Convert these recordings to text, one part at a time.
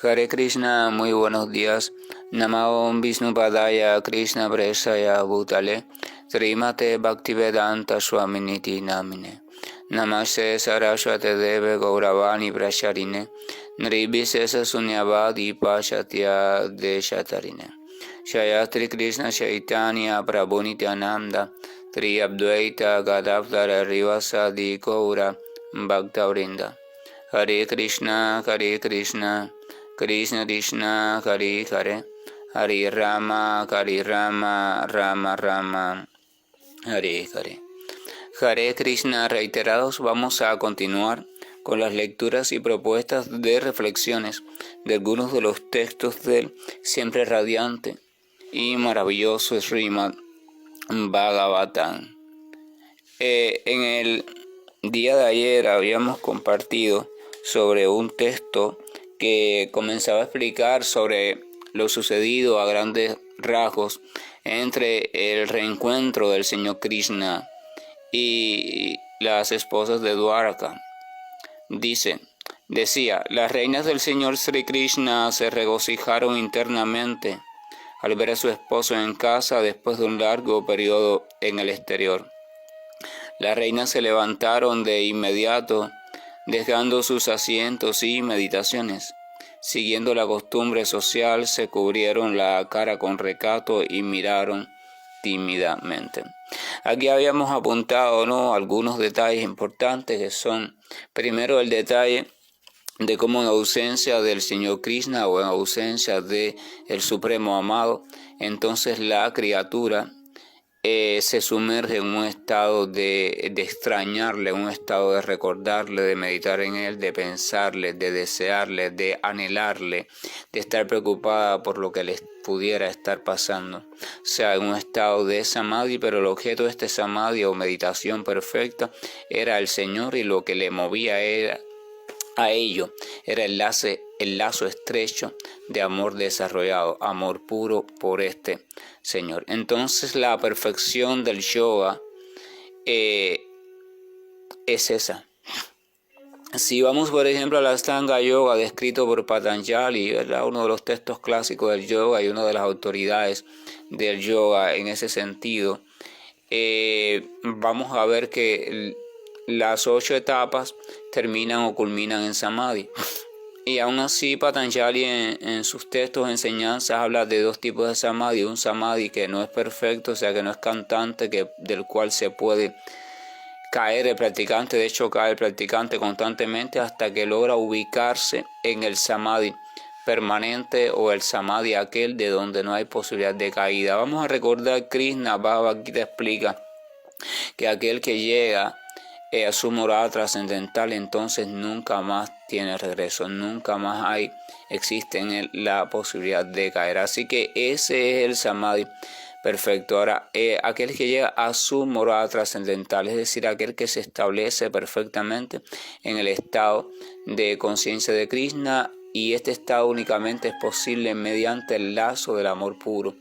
Hare Krishna, muy buenos días. Namo Vishnu Padaya Krishna Presaya Bhutale Srimate Bhaktivedanta Swaminiti Namine Namaste Saraswate Deve Gauravani Prasharine Nirvishesha Sunyavadi Pashatya Deshatarine Shayatri Krishna Chaitanya Prabhu Nityananda Tri Abdvaita Gadavdara Rivasadi Gaura Bhaktavrinda Hare Krishna, Krishna Krishna, Hare Hare, Hare Rama, Rama Rama, Hare Hare. Hare Krishna, reiterados, vamos a continuar con las lecturas y propuestas de reflexiones de algunos de los textos del siempre radiante y maravilloso Srimad Bhagavatam. En el día de ayer habíamos compartido sobre un texto que comenzaba a explicar sobre lo sucedido a grandes rasgos entre el reencuentro del Señor Krishna y las esposas de Dwaraka. Decía, las reinas del Señor Sri Krishna se regocijaron internamente al ver a su esposo en casa después de un largo periodo en el exterior. Las reinas se levantaron de inmediato, dejando sus asientos y meditaciones. Siguiendo la costumbre social, se cubrieron la cara con recato y miraron tímidamente. Aquí habíamos apuntado, algunos detalles importantes que son, primero, el detalle de cómo en ausencia del Señor Krishna o en ausencia del Supremo Amado, entonces la criatura se sumerge en un estado de extrañarle, un estado de recordarle, de meditar en él, de pensarle, de desearle, de anhelarle, de estar preocupada por lo que les pudiera estar pasando. O sea, en un estado de samadhi, pero el objeto de este samadhi o meditación perfecta era el Señor, y lo que le movía era a ello era el lazo estrecho de amor desarrollado, amor puro por este Señor. Entonces la perfección del yoga es esa. Si vamos, por ejemplo, a la Ashtanga Yoga descrito por Patanjali, ¿verdad? Uno de los textos clásicos del yoga y una de las autoridades del yoga en ese sentido, vamos a ver que las 8 etapas terminan o culminan en Samadhi. Y aún así Patanjali en sus textos, enseñanzas, habla de dos tipos de Samadhi. Un Samadhi que no es perfecto, o sea que no es cantante, del cual se puede caer el practicante. De hecho, cae el practicante constantemente hasta que logra ubicarse en el Samadhi permanente o el Samadhi aquel de donde no hay posibilidad de caída. Vamos a recordar, Krishna Bhagavad Gita explica que aquel que llega a su morada trascendental, entonces nunca más tiene regreso, nunca más existe en él la posibilidad de caer. Así que ese es el Samadhi perfecto. Ahora, aquel que llega a su morada trascendental, es decir, aquel que se establece perfectamente en el estado de conciencia de Krishna, y este estado únicamente es posible mediante el lazo del amor puro.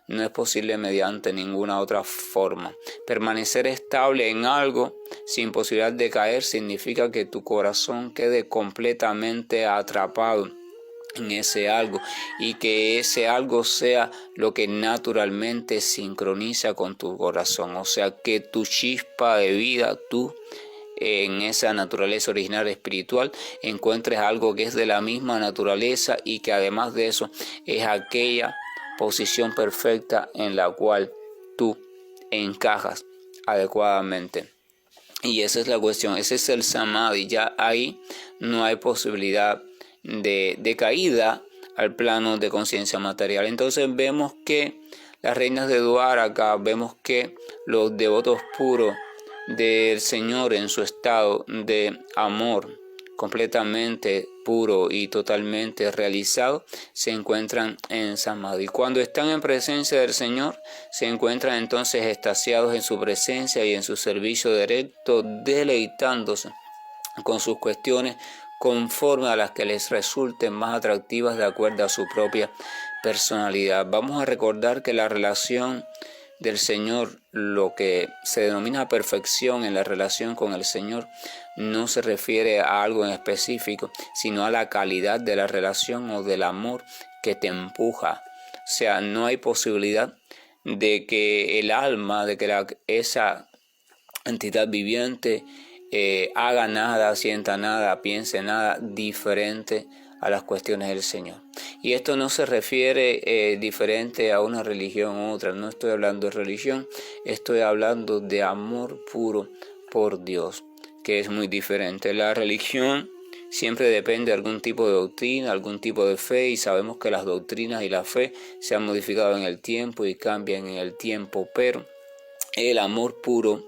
No es posible mediante ninguna otra forma. Permanecer estable en algo sin posibilidad de caer significa que tu corazón quede completamente atrapado en ese algo, y que ese algo sea lo que naturalmente sincroniza con tu corazón. O sea, que tu chispa de vida, tú en esa naturaleza original espiritual encuentres algo que es de la misma naturaleza, y que además de eso es aquella posición perfecta en la cual tú encajas adecuadamente. Y esa es la cuestión, ese es el Samadhi. Ya ahí no hay posibilidad de caída al plano de conciencia material. Entonces vemos que las reinas de Dwaraka, vemos que los devotos puros del Señor en su estado de amor completamente puro y totalmente realizado, se encuentran en Samadhi. Cuando están en presencia del Señor, se encuentran entonces extasiados en su presencia y en su servicio directo, deleitándose con sus cuestiones conforme a las que les resulten más atractivas de acuerdo a su propia personalidad. Vamos a recordar que la relación del Señor, lo que se denomina perfección en la relación con el Señor, no se refiere a algo en específico, sino a la calidad de la relación o del amor que te empuja. O sea, no hay posibilidad de que el alma, de que esa entidad viviente haga nada, sienta nada, piense nada diferente a las cuestiones del Señor. Y esto no se refiere diferente a una religión u otra. No estoy hablando de religión, estoy hablando de amor puro por Dios, que es muy diferente. La religión siempre depende de algún tipo de doctrina, algún tipo de fe, y sabemos que las doctrinas y la fe se han modificado en el tiempo y cambian en el tiempo, pero el amor puro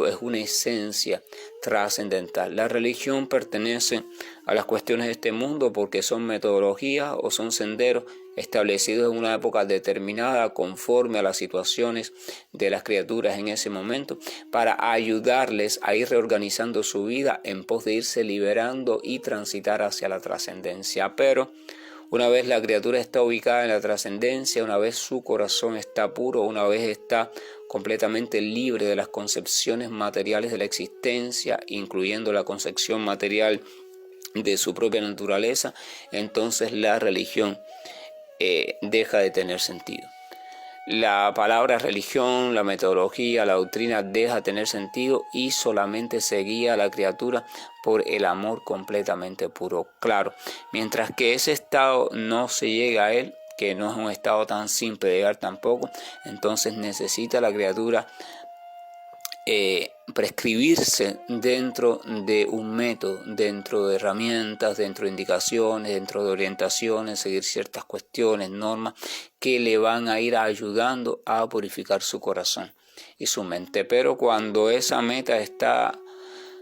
es una esencia trascendental. La religión pertenece a las cuestiones de este mundo porque son metodologías o son senderos establecidos en una época determinada conforme a las situaciones de las criaturas en ese momento, para ayudarles a ir reorganizando su vida en pos de irse liberando y transitar hacia la trascendencia. Pero una vez la criatura está ubicada en la trascendencia, una vez su corazón está puro, una vez está completamente libre de las concepciones materiales de la existencia, incluyendo la concepción material de su propia naturaleza, entonces la religión deja de tener sentido. La palabra religión, la metodología, la doctrina deja de tener sentido y solamente se guía a la criatura por el amor completamente puro. Claro, mientras que ese estado no se llega a él, que no es un estado tan simple de llegar tampoco, entonces necesita la criatura prescribirse dentro de un método, dentro de herramientas, dentro de indicaciones, dentro de orientaciones, seguir ciertas cuestiones, normas que le van a ir ayudando a purificar su corazón y su mente. Pero cuando esa meta está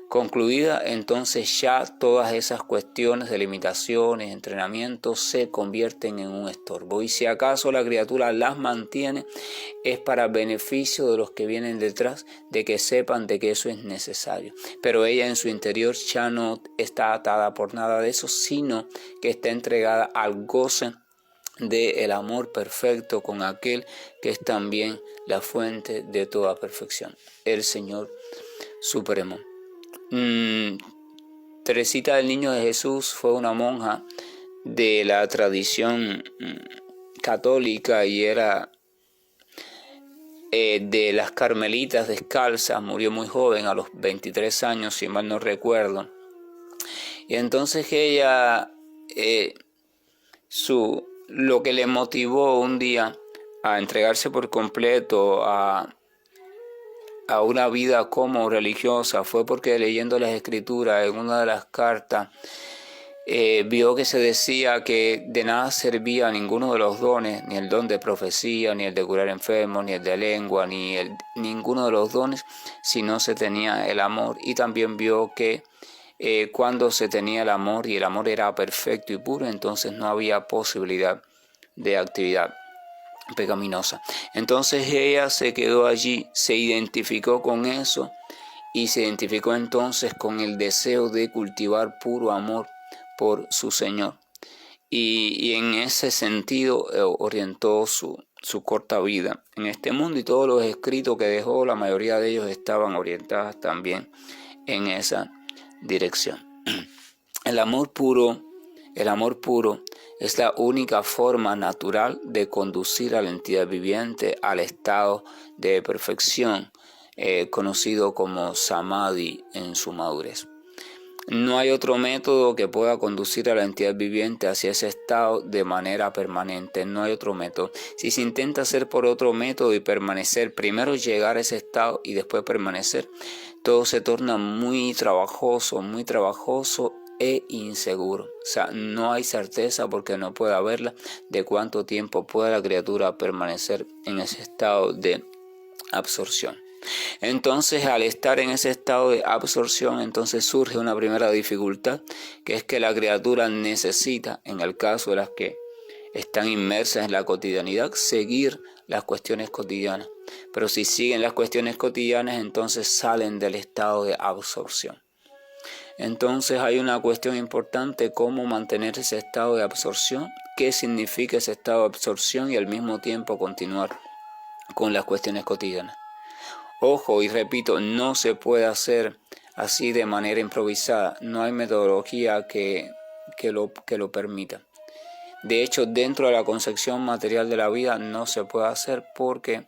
concluida, entonces ya todas esas cuestiones de limitaciones, entrenamientos se convierten en un estorbo, y si acaso la criatura las mantiene es para beneficio de los que vienen detrás, de que sepan de que eso es necesario, pero ella en su interior ya no está atada por nada de eso, sino que está entregada al goce del amor perfecto con aquel que es también la fuente de toda perfección, el Señor Supremo. Teresita del Niño de Jesús fue una monja de la tradición católica y era de las Carmelitas Descalzas. Murió muy joven, a los 23 años, si mal no recuerdo. Y entonces ella, lo que le motivó un día a entregarse por completo a una vida como religiosa fue porque, leyendo las escrituras en una de las cartas, vio que se decía que de nada servía ninguno de los dones, ni el don de profecía, ni el de curar enfermos, ni el de lengua, ninguno de los dones, si no se tenía el amor. Y también vio que cuando se tenía el amor y el amor era perfecto y puro, entonces no había posibilidad de actividad pecaminosa. Entonces ella se quedó allí, se identificó con eso y se identificó entonces con el deseo de cultivar puro amor por su Señor, y en ese sentido orientó su corta vida en este mundo, y todos los escritos que dejó, la mayoría de ellos estaban orientados también en esa dirección. El amor puro es la única forma natural de conducir a la entidad viviente al estado de perfección, conocido como samadhi en su madurez. No hay otro método que pueda conducir a la entidad viviente hacia ese estado de manera permanente. No hay otro método. Si se intenta hacer por otro método y permanecer, primero llegar a ese estado y después permanecer, todo se torna muy trabajoso e inseguro. O sea, no hay certeza, porque no puede haberla, de cuánto tiempo puede la criatura permanecer en ese estado de absorción. Entonces, al estar en ese estado de absorción, entonces surge una primera dificultad, que es que la criatura necesita, en el caso de las que están inmersas en la cotidianidad, seguir las cuestiones cotidianas. Pero si siguen las cuestiones cotidianas, entonces salen del estado de absorción. Entonces hay una cuestión importante: cómo mantener ese estado de absorción, qué significa ese estado de absorción y al mismo tiempo continuar con las cuestiones cotidianas. Ojo, y repito, no se puede hacer así de manera improvisada. No hay metodología que lo permita. De hecho, dentro de la concepción material de la vida no se puede hacer, porque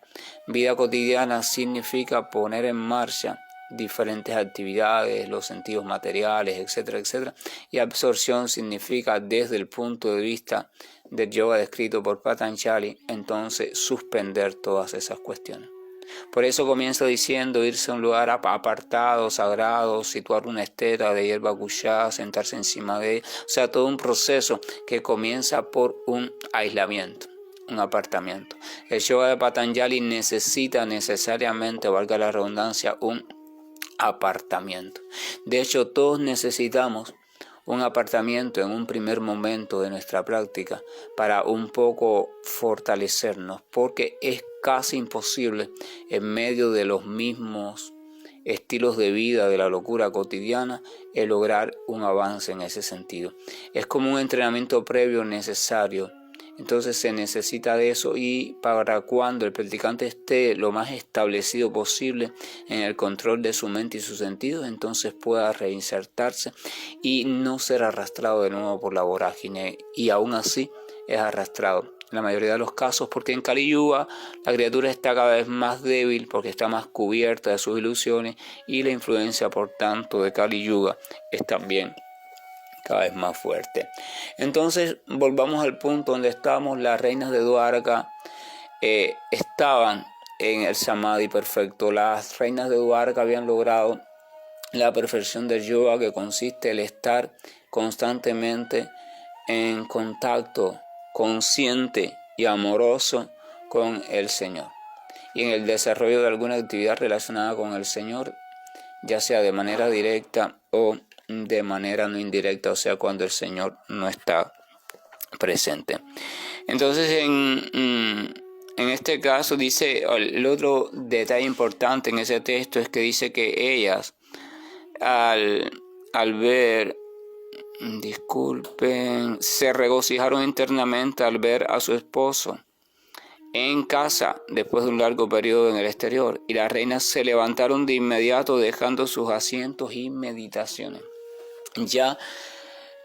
vida cotidiana significa poner en marcha diferentes actividades, los sentidos materiales, etcétera, etcétera. Y absorción significa, desde el punto de vista del yoga descrito por Patanjali, entonces suspender todas esas cuestiones. Por eso comienzo diciendo irse a un lugar apartado, sagrado, situar una estera de hierba cuchá, sentarse encima de ella. O sea, todo un proceso que comienza por un aislamiento, un apartamiento. El yoga de Patanjali necesita necesariamente, valga la redundancia, un apartamiento. De hecho, todos necesitamos un apartamiento en un primer momento de nuestra práctica para un poco fortalecernos, porque es casi imposible en medio de los mismos estilos de vida de la locura cotidiana el lograr un avance en ese sentido. Es como un entrenamiento previo necesario. Entonces se necesita de eso, y para cuando el practicante esté lo más establecido posible en el control de su mente y sus sentidos, entonces pueda reinsertarse y no ser arrastrado de nuevo por la vorágine, y aún así es arrastrado en la mayoría de los casos, porque en Kali Yuga la criatura está cada vez más débil, porque está más cubierta de sus ilusiones, y la influencia por tanto de Kali Yuga es también cada vez más fuerte. Entonces volvamos al punto donde estábamos. Las reinas de Dwarka estaban en el Samadhi perfecto. Las reinas de Dwarka habían logrado la perfección del yoga, que consiste en estar constantemente en contacto consciente y amoroso con el Señor, y en el desarrollo de alguna actividad relacionada con el Señor, ya sea de manera directa o de manera no indirecta, o sea, cuando el Señor no está presente. Entonces, en este caso dice, el otro detalle importante en ese texto es que dice que ellas, al ver, se regocijaron internamente al ver a su esposo en casa después de un largo periodo en el exterior, y las reinas se levantaron de inmediato dejando sus asientos y meditaciones. Ya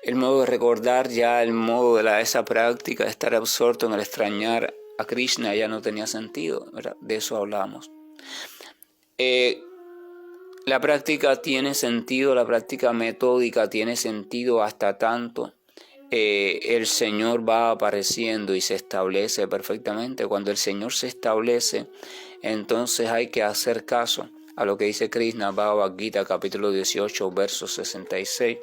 el modo de recordar, ya el modo de esa práctica de estar absorto en el extrañar a Krishna ya no tenía sentido, ¿verdad? De eso hablamos. La práctica tiene sentido, la práctica metódica tiene sentido hasta tanto el Señor va apareciendo y se establece perfectamente. Cuando el Señor se establece, entonces hay que hacer caso a lo que dice Krishna Bhagavad Gita, capítulo 18, verso 66,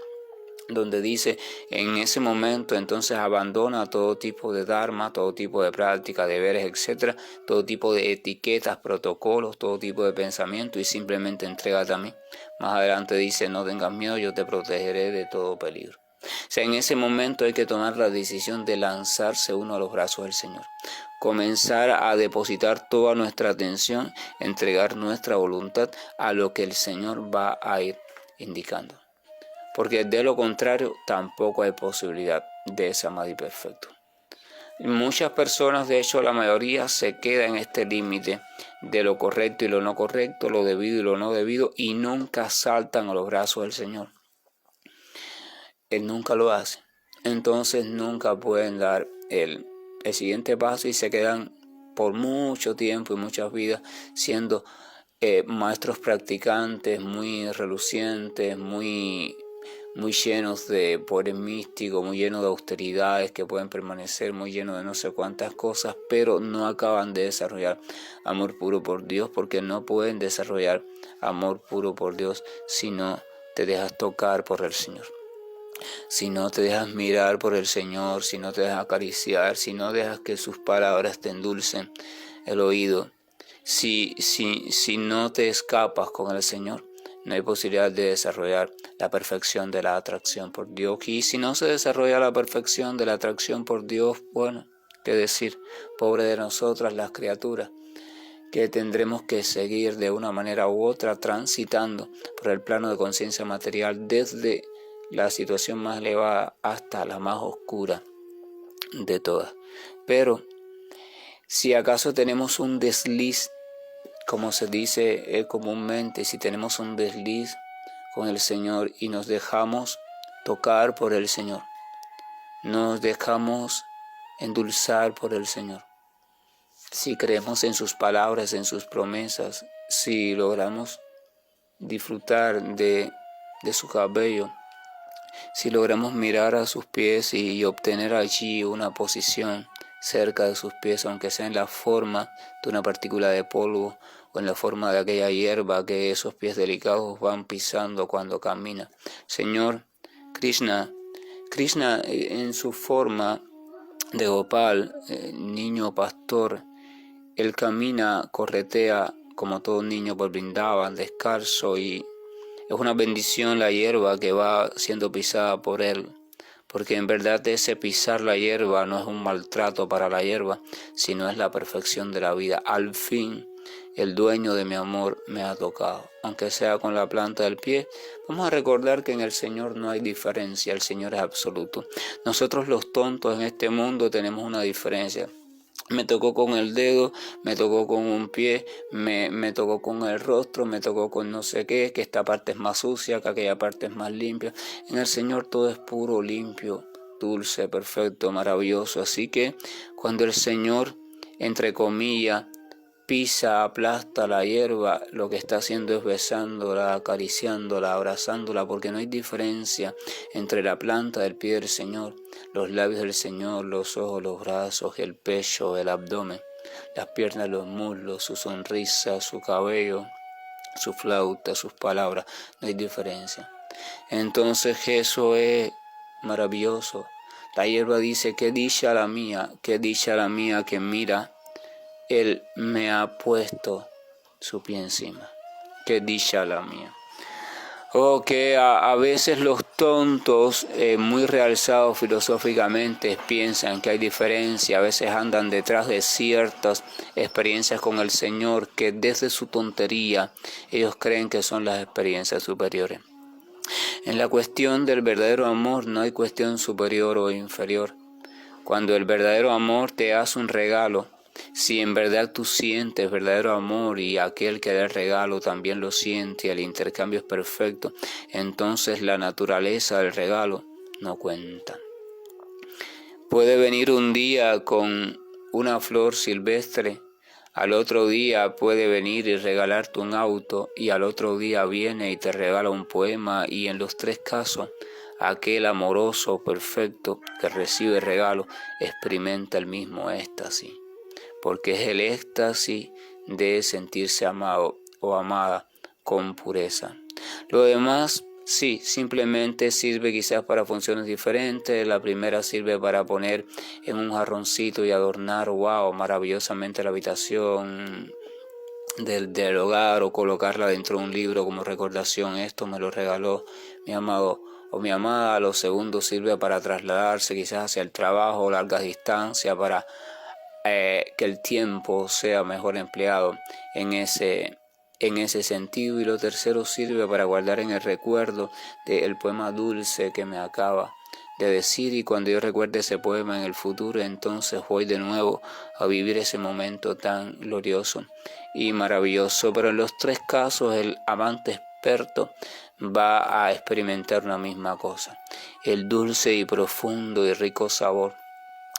donde dice, en ese momento entonces abandona todo tipo de dharma, todo tipo de práctica, deberes, etcétera, todo tipo de etiquetas, protocolos, todo tipo de pensamiento, y simplemente entrégate a mí. Más adelante dice, no tengas miedo, yo te protegeré de todo peligro. O sea, en ese momento hay que tomar la decisión de lanzarse uno a los brazos del Señor, comenzar a depositar toda nuestra atención, entregar nuestra voluntad a lo que el Señor va a ir indicando, porque de lo contrario tampoco hay posibilidad de samadhi perfecto. Muchas personas, de hecho la mayoría, se queda en este límite de lo correcto y lo no correcto, lo debido y lo no debido, y nunca saltan a los brazos del Señor. Él nunca lo hace. Entonces nunca pueden dar el siguiente paso, y se quedan por mucho tiempo y muchas vidas siendo maestros practicantes muy relucientes, muy llenos de poderes místicos, muy llenos de austeridades que pueden permanecer, muy llenos de no sé cuántas cosas, pero no acaban de desarrollar amor puro por Dios, porque no pueden desarrollar amor puro por Dios si no te dejas tocar por el Señor, si no te dejas mirar por el Señor, si no te dejas acariciar, si no dejas que sus palabras te endulcen el oído, si no te escapas con el Señor, no hay posibilidad de desarrollar la perfección de la atracción por Dios. Y si no se desarrolla la perfección de la atracción por Dios, bueno, qué decir, pobre de nosotras las criaturas, que tendremos que seguir de una manera u otra transitando por el plano de conciencia material, desde la situación más elevada hasta la más oscura de todas. Pero Si acaso tenemos un desliz, como se dice comúnmente, si tenemos un desliz con el Señor y nos dejamos tocar por el Señor, nos dejamos endulzar por el Señor, si creemos en sus palabras, en sus promesas, si logramos disfrutar de su cabello, si logramos mirar a sus pies y obtener allí una posición cerca de sus pies, aunque sea en la forma de una partícula de polvo o en la forma de aquella hierba que esos pies delicados van pisando cuando camina. Señor, Krishna en su forma de Gopal, niño pastor, él camina, corretea como todo niño por Vrindavan, descalzo, y es una bendición la hierba que va siendo pisada por él, porque en verdad ese pisar la hierba no es un maltrato para la hierba, sino es la perfección de la vida. Al fin, el dueño de mi amor me ha tocado, aunque sea con la planta del pie. Vamos a recordar que en el Señor no hay diferencia, el Señor es absoluto. Nosotros los tontos en este mundo tenemos una diferencia. Me tocó con el dedo, me tocó con un pie, me tocó con el rostro, me tocó con no sé qué, que esta parte es más sucia, que aquella parte es más limpia. En el Señor todo es puro, limpio, dulce, perfecto, maravilloso. Así que cuando el Señor, entre comillas, pisa, aplasta la hierba, lo que está haciendo es besándola, acariciándola, abrazándola, porque no hay diferencia entre la planta del pie del Señor, los labios del Señor, los ojos, los brazos, el pecho, el abdomen, las piernas, los muslos, su sonrisa, su cabello, su flauta, sus palabras, no hay diferencia. Entonces eso es maravilloso. La hierba dice, qué dicha la mía que mira, Él me ha puesto su pie encima. Qué dicha la mía. O que a veces los tontos, muy realzados filosóficamente, piensan que hay diferencia. A veces andan detrás de ciertas experiencias con el Señor que desde su tontería ellos creen que son las experiencias superiores. En la cuestión del verdadero amor no hay cuestión superior o inferior. Cuando el verdadero amor te hace un regalo, si en verdad tú sientes verdadero amor y aquel que da el regalo también lo siente y el intercambio es perfecto, entonces la naturaleza del regalo no cuenta. Puede venir un día con una flor silvestre, al otro día puede venir y regalarte un auto, y al otro día viene y te regala un poema, y en los tres casos aquel amoroso perfecto que recibe el regalo experimenta el mismo éxtasis, porque es el éxtasis de sentirse amado o amada con pureza. Lo demás, sí, simplemente sirve quizás para funciones diferentes. La primera sirve para poner en un jarroncito y adornar, maravillosamente la habitación del hogar, o colocarla dentro de un libro como recordación. Esto me lo regaló mi amado o mi amada. Lo segundo sirve para trasladarse quizás hacia el trabajo o largas distancias, para que el tiempo sea mejor empleado en ese sentido. Y lo tercero sirve para guardar en el recuerdo del poema dulce que me acaba de decir, y cuando yo recuerde ese poema en el futuro, entonces voy de nuevo a vivir ese momento tan glorioso y maravilloso. Pero en los tres casos el amante experto va a experimentar una misma cosa: el dulce y profundo y rico sabor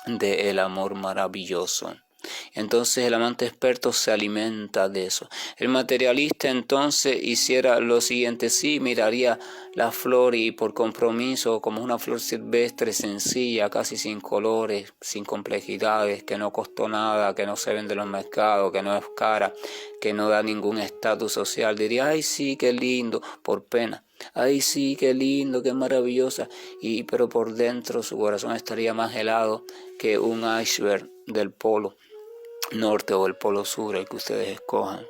del amor maravilloso. Entonces el amante experto se alimenta de eso. El materialista entonces hiciera lo siguiente: sí, miraría la flor y por compromiso, como una flor silvestre sencilla, casi sin colores, sin complejidades, que no costó nada, que no se vende en los mercados, que no es cara, que no da ningún estatus social, diría, ay sí, qué lindo, por pena. Ay sí, qué lindo, qué maravillosa, pero por dentro su corazón estaría más helado que un iceberg del polo norte o el polo sur, el que ustedes escojan.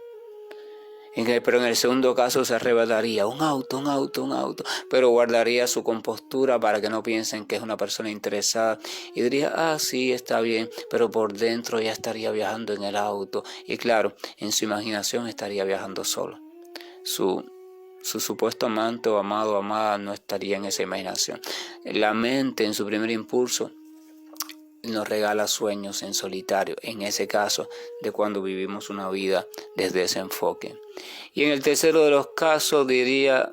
Pero en el segundo caso se arrebataría un auto, pero guardaría su compostura para que no piensen que es una persona interesada, y diría, sí, está bien, pero por dentro ya estaría viajando en el auto, y claro, en su imaginación estaría viajando solo. Su supuesto amante o amado o amada no estaría en esa imaginación. La mente, en su primer impulso, nos regala sueños en solitario, en ese caso de cuando vivimos una vida desde ese enfoque. Y en el tercero de los casos diría,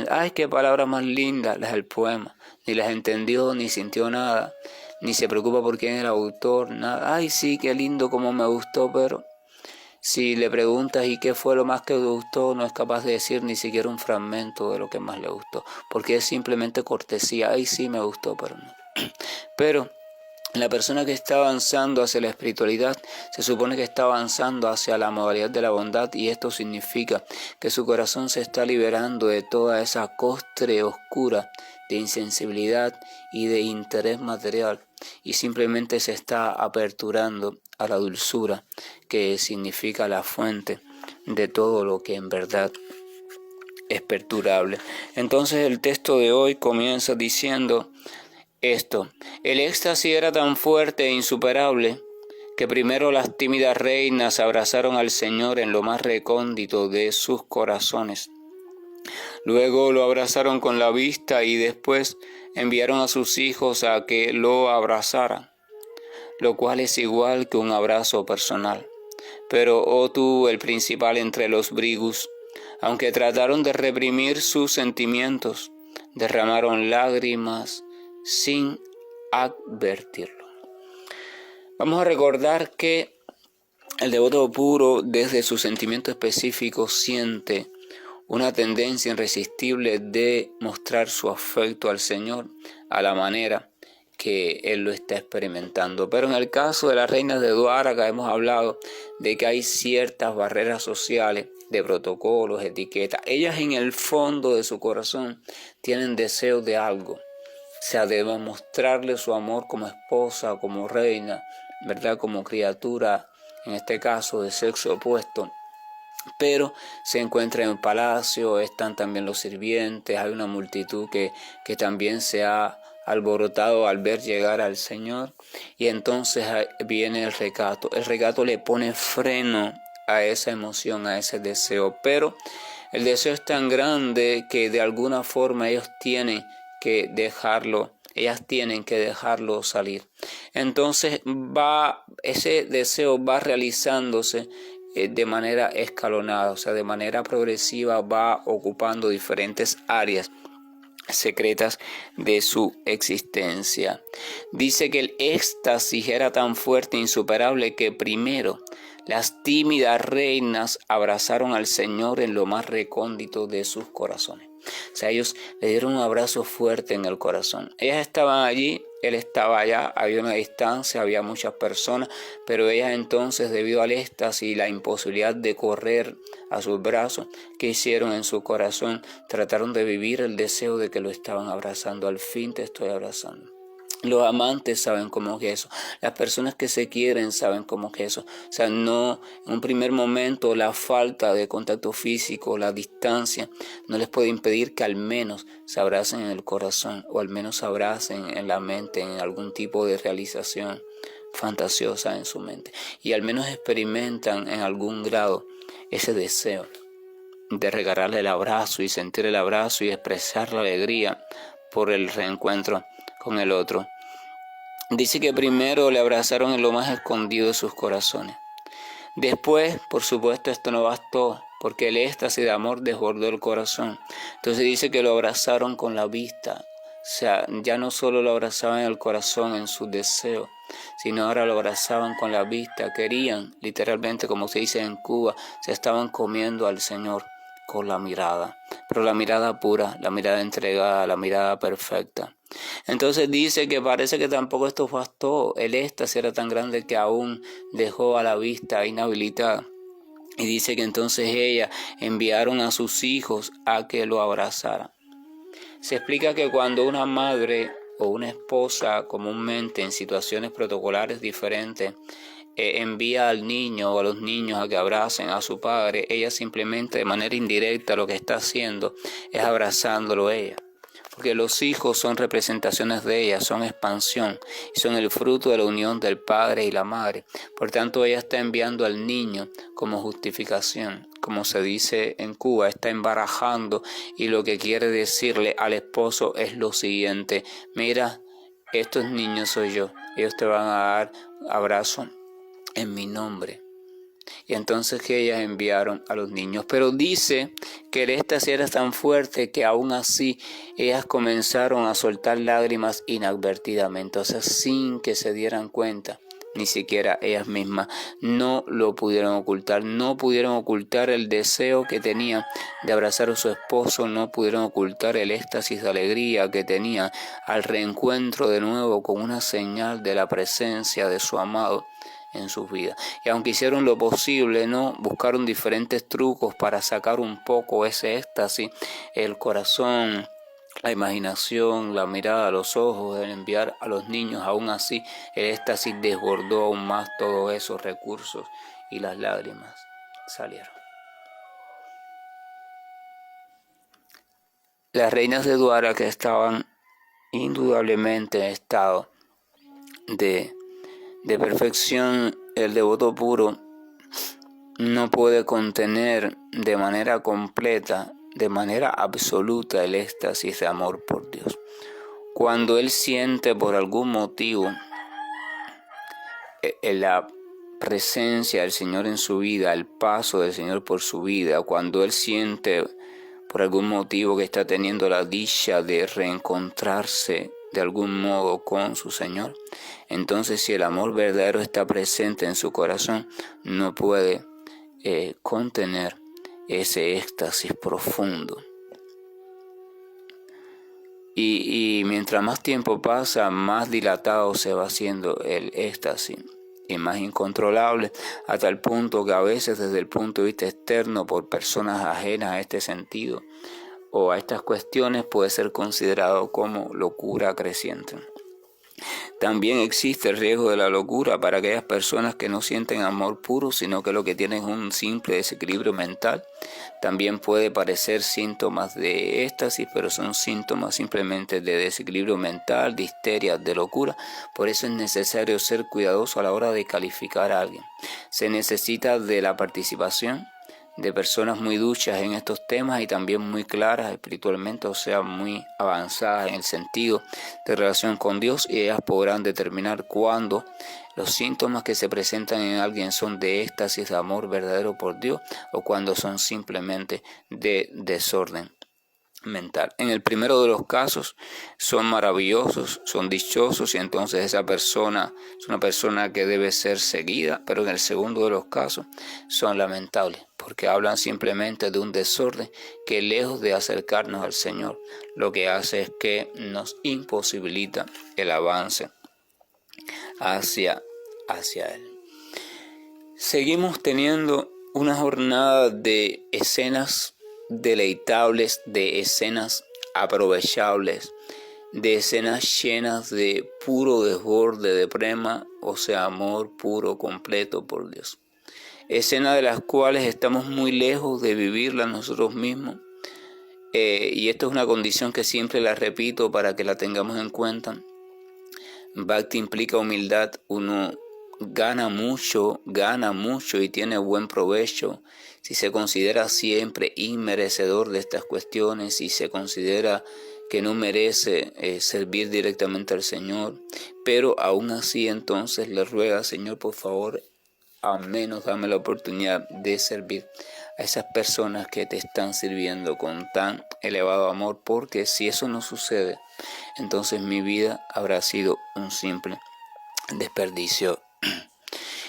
¡ay, qué palabra más linda! Las del poema. Ni las entendió, ni sintió nada, ni se preocupa por quién es el autor, nada. ¡Ay, sí, qué lindo, cómo me gustó! Pero si le preguntas ¿y qué fue lo más que le gustó? No es capaz de decir ni siquiera un fragmento de lo que más le gustó, porque es simplemente cortesía. ¡Ay, sí, me gustó! Pero no. Pero la persona que está avanzando hacia la espiritualidad se supone que está avanzando hacia la modalidad de la bondad, y esto significa que su corazón se está liberando de toda esa costre oscura de insensibilidad y de interés material, y simplemente se está aperturando a la dulzura, que significa la fuente de todo lo que en verdad es perdurable. Entonces el texto de hoy comienza diciendo esto: el éxtasis era tan fuerte e insuperable que primero las tímidas reinas abrazaron al Señor en lo más recóndito de sus corazones. Luego lo abrazaron con la vista y después enviaron a sus hijos a que lo abrazaran, lo cual es igual que un abrazo personal. Pero oh tú, el principal entre los brigus, aunque trataron de reprimir sus sentimientos, derramaron lágrimas sin advertirlo. Vamos a recordar que el devoto puro, desde su sentimiento específico, siente una tendencia irresistible de mostrar su afecto al Señor a la manera que Él lo está experimentando. Pero en el caso de las reinas de Dwarka hemos hablado de que hay ciertas barreras sociales, de protocolos, etiquetas. Ellas en el fondo de su corazón tienen deseo de algo. O sea, de mostrarle su amor como esposa, como reina, ¿verdad? Como criatura, en este caso de sexo opuesto. Pero se encuentra en el palacio, están también los sirvientes, hay una multitud que también se ha alborotado al ver llegar al Señor, y entonces viene el recato. El recato le pone freno a esa emoción, a ese deseo, pero el deseo es tan grande que de alguna forma ellas tienen que dejarlo salir. Entonces ese deseo va realizándose de manera escalonada, o sea, de manera progresiva va ocupando diferentes áreas secretas de su existencia. Dice que el éxtasis era tan fuerte e insuperable que primero las tímidas reinas abrazaron al Señor en lo más recóndito de sus corazones. O sea, ellos le dieron un abrazo fuerte en el corazón. Ellas estaban allí, él estaba allá, había una distancia, había muchas personas, pero ellas entonces, debido al éxtasis y la imposibilidad de correr a sus brazos, ¿qué hicieron en su corazón? Trataron de vivir el deseo de que lo estaban abrazando. Al fin te estoy abrazando. Los amantes saben cómo es eso. Las personas que se quieren saben cómo es eso. O sea, no, en un primer momento la falta de contacto físico, la distancia, no les puede impedir que al menos se abracen en el corazón, o al menos se abracen en la mente, en algún tipo de realización fantasiosa en su mente. Y al menos experimentan en algún grado ese deseo de regalarle el abrazo y sentir el abrazo y expresar la alegría por el reencuentro con el otro. Dice que primero le abrazaron en lo más escondido de sus corazones. Después, por supuesto, esto no bastó, porque el éxtasis de amor desbordó el corazón. Entonces dice que lo abrazaron con la vista. O sea, ya no solo lo abrazaban en el corazón, en sus deseos, sino ahora lo abrazaban con la vista. Querían, literalmente, como se dice en Cuba, se estaban comiendo al Señor con la mirada, pero la mirada pura, la mirada entregada, la mirada perfecta. Entonces dice que parece que tampoco esto bastó. El éxtasis era tan grande que aún dejó a la vista inhabilitada. Y dice que entonces ellas enviaron a sus hijos a que lo abrazaran. Se explica que cuando una madre o una esposa, comúnmente en situaciones protocolares diferentes, envía al niño o a los niños a que abracen a su padre, ella simplemente de manera indirecta lo que está haciendo es abrazándolo ella. Porque los hijos son representaciones de ella, son expansión, y son el fruto de la unión del padre y la madre. Por tanto, ella está enviando al niño como justificación. Como se dice en Cuba, está embarajando, y lo que quiere decirle al esposo es lo siguiente: mira, estos niños soy yo, ellos te van a dar abrazo en mi nombre. Y entonces que ellas enviaron a los niños. Pero dice que el éxtasis era tan fuerte que aún así ellas comenzaron a soltar lágrimas inadvertidamente, o sea, sin que se dieran cuenta. Ni siquiera ellas mismas no lo pudieron ocultar, no pudieron ocultar el deseo que tenían de abrazar a su esposo, no pudieron ocultar el éxtasis de alegría que tenían al reencuentro de nuevo con una señal de la presencia de su amado en sus vidas. Y aunque hicieron lo posible, ¿no? Buscaron diferentes trucos para sacar un poco ese éxtasis, el corazón, la imaginación, la mirada, los ojos, el enviar a los niños, aún así el éxtasis desbordó aún más todos esos recursos y las lágrimas salieron. Las reinas de Dwara, que estaban indudablemente en estado de perfección, el devoto puro no puede contener de manera completa, de manera absoluta el éxtasis de amor por Dios. Cuando él siente por algún motivo la presencia del Señor en su vida, el paso del Señor por su vida, cuando él siente por algún motivo que está teniendo la dicha de reencontrarse de algún modo con su Señor, entonces si el amor verdadero está presente en su corazón, no puede contener ese éxtasis profundo. Y mientras más tiempo pasa, más dilatado se va haciendo el éxtasis y más incontrolable, hasta el punto que a veces desde el punto de vista externo, por personas ajenas a este sentido o a estas cuestiones, puede ser considerado como locura creciente. También existe el riesgo de la locura para aquellas personas que no sienten amor puro, sino que lo que tienen es un simple desequilibrio mental. También puede parecer síntomas de éxtasis, pero son síntomas simplemente de desequilibrio mental, de histeria, de locura. Por eso es necesario ser cuidadoso a la hora de calificar a alguien. Se necesita de la participación de personas muy duchas en estos temas y también muy claras espiritualmente, o sea, muy avanzadas en el sentido de relación con Dios, y ellas podrán determinar cuándo los síntomas que se presentan en alguien son de éxtasis de amor verdadero por Dios o cuando son simplemente de desorden mental. En el primero de los casos son maravillosos, son dichosos, y entonces esa persona es una persona que debe ser seguida, pero en el segundo de los casos son lamentables porque hablan simplemente de un desorden que, lejos de acercarnos al Señor, lo que hace es que nos imposibilita el avance hacia Él. Seguimos teniendo una jornada de escenas deleitables, de escenas aprovechables, de escenas llenas de puro desborde de prema, o sea, amor puro, completo por Dios. Escenas de las cuales estamos muy lejos de vivirlas nosotros mismos. Y esto es una condición que siempre la repito para que la tengamos en cuenta. Bhakti implica humildad. Uno gana mucho y tiene buen provecho si se considera siempre inmerecedor de estas cuestiones, si se considera que no merece servir directamente al Señor, pero aún así entonces le ruega: Señor, por favor, al menos dame la oportunidad de servir a esas personas que te están sirviendo con tan elevado amor, porque si eso no sucede, entonces mi vida habrá sido un simple desperdicio.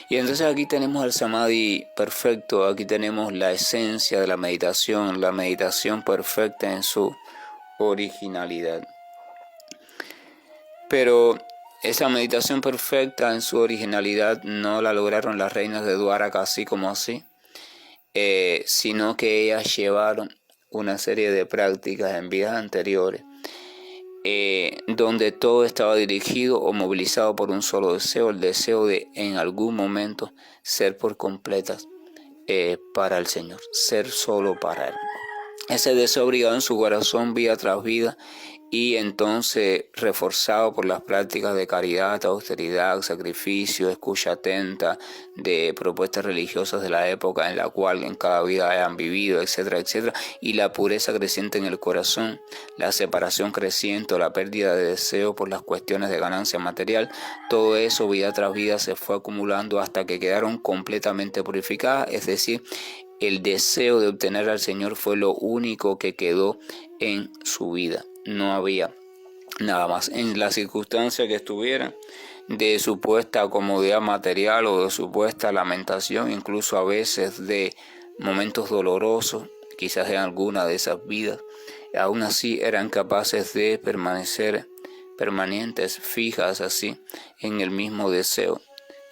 Y entonces aquí tenemos el Samadhi perfecto, aquí tenemos la esencia de la meditación perfecta en su originalidad. Pero esa meditación perfecta en su originalidad no la lograron las reinas de Dwaraka así como así, sino que ellas llevaron una serie de prácticas en vidas anteriores, donde todo estaba dirigido o movilizado por un solo deseo, el deseo de en algún momento ser por completas para el Señor, ser solo para Él. Ese deseo brillaba en su corazón vida tras vida, y entonces reforzado por las prácticas de caridad, austeridad, sacrificio, escucha atenta de propuestas religiosas de la época en la cual en cada vida hayan vivido, etcétera, etcétera, y la pureza creciente en el corazón, la separación creciente, la pérdida de deseo por las cuestiones de ganancia material, todo eso vida tras vida se fue acumulando hasta que quedaron completamente purificadas, es decir, el deseo de obtener al Señor fue lo único que quedó en su vida. No había nada más. En la circunstancia que estuviera, de supuesta comodidad material o de supuesta lamentación, incluso a veces de momentos dolorosos, quizás en alguna de esas vidas, aún así eran capaces de permanentes, fijas así, en el mismo deseo,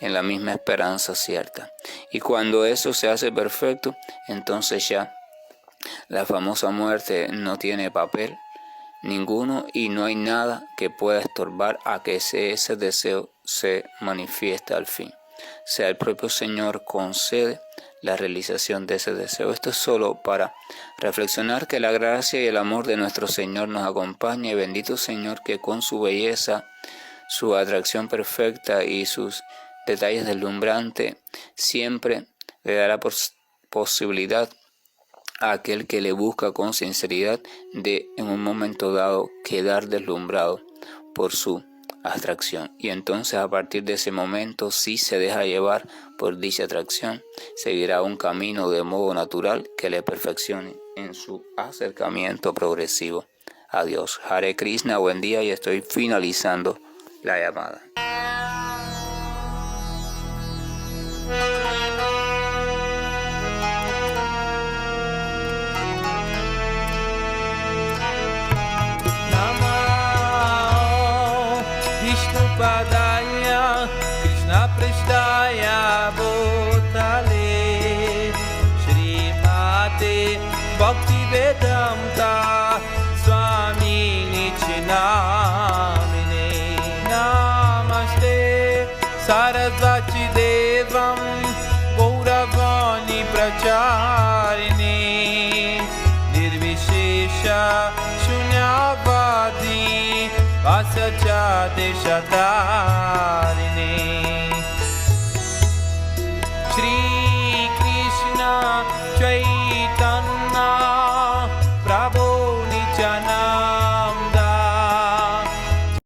en la misma esperanza cierta. Y cuando eso se hace perfecto, entonces ya la famosa muerte no tiene papel ninguno y no hay nada que pueda estorbar a que ese deseo se manifieste al fin. Sea el propio Señor concede la realización de ese deseo. Esto es solo para reflexionar que la gracia y el amor de nuestro Señor nos acompaña, y bendito Señor que con su belleza, su atracción perfecta y sus detalles deslumbrantes siempre le dará posibilidad a aquel que le busca con sinceridad de en un momento dado quedar deslumbrado por su atracción. Y entonces a partir de ese momento, si se deja llevar por dicha atracción, seguirá un camino de modo natural que le perfeccione en su acercamiento progresivo a Dios. Hare Krishna, buen día, y estoy finalizando la llamada. Padaya Krishna Prasthaya Bhutale Srimate Bhaktivedanta Swami Nichinamine Namaste Sarasvati Devam Gauravani Pracharini Nirvishesha Shunyavadi Vasacha Deshatarine Shri Krishna Chaitanya Prabhu Nityana